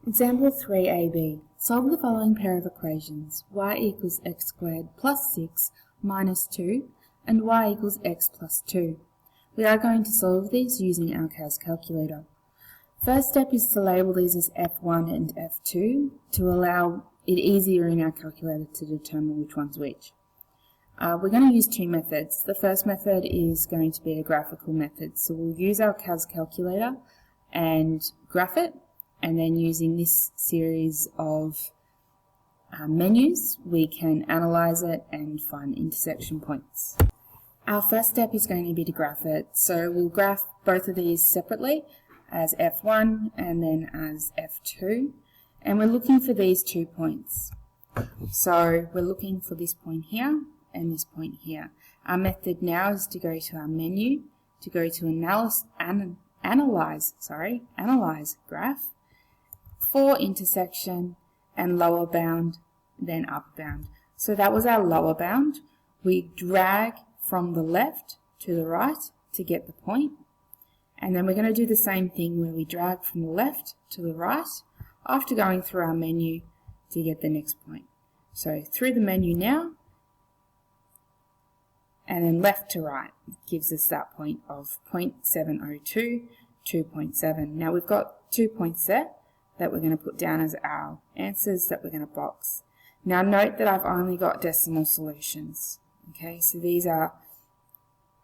Example 3AB. Solve the following pair of equations. Y equals x squared plus 6 minus 2 and y equals x plus 2. We are going to solve these using our CAS calculator. First step is to label these as F1 and F2 to allow it easier in our calculator to determine which one's which. We're going to use two methods. The first method is going to be a graphical method. So we'll use our CAS calculator and graph it, and then using this series of menus we can analyze it and find intersection points. Our first step is going to be to graph it. So we'll graph both of these separately as F1 and then as F2, and we're looking for these 2 points. So we're looking for this point here and this point here. Our method now is to go to our menu, to go to analyze graph, for intersection and lower bound, then upper bound. So that was our lower bound. We drag from the left to the right to get the point, and then we're going to do the same thing where we drag from the left to the right after going through our menu to get the next point. So through the menu now, and then left to right gives us that point of 0.702, 2.7. Now we've got 2 points there that we're going to put down as our answers that we're going to box. Now note that I've only got decimal solutions. Okay, so these are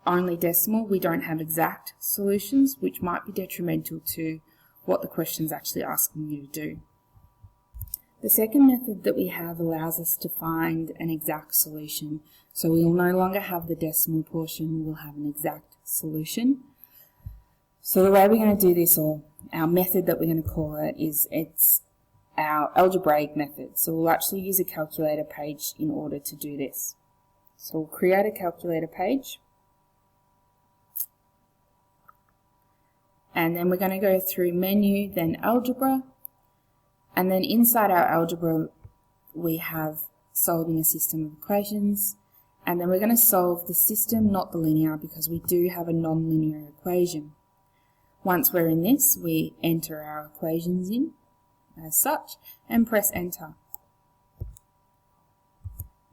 only decimal. We don't have exact solutions, which might be detrimental to what the question's actually asking you to do. The second method that we have allows us to find an exact solution. So we will no longer have the decimal portion, we will have an exact solution. So the way we're going to do this, or our method that we're going to call it, is it's our algebraic method. So we'll actually use a calculator page in order to do this. So we'll create a calculator page, and then we're going to go through menu, then algebra, and then inside our algebra we have solving a system of equations, and then we're going to solve the system, not the linear, because we do have a non-linear equation. Once we're in this, we enter our equations in as such and press enter.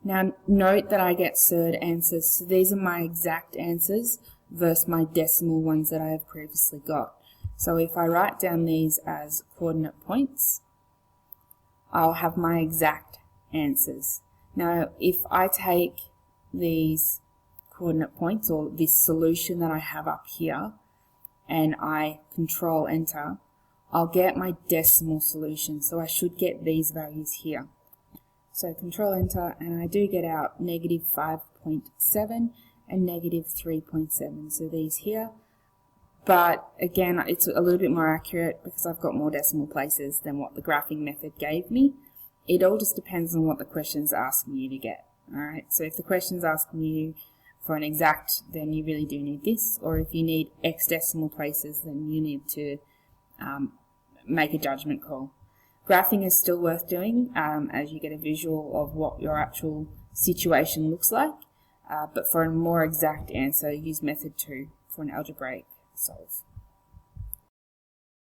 Now note that I get third answers, so these are my exact answers versus my decimal ones that I have previously got. So if I write down these as coordinate points, I'll have my exact answers. Now if I take these coordinate points, or this solution that I have up here, and I control enter, I'll get my decimal solution. So I should get these values here. So control enter, and I do get out negative 5.7 and negative 3.7. So these here. But again, it's a little bit more accurate because I've got more decimal places than what the graphing method gave me. It all just depends on what the question's asking you to get. Alright, so if the question's asking you for an exact, then you really do need this, or if you need x decimal places, then you need to make a judgment call. Graphing is still worth doing as you get a visual of what your actual situation looks like, but for a more exact answer, use method 2 for an algebraic solve.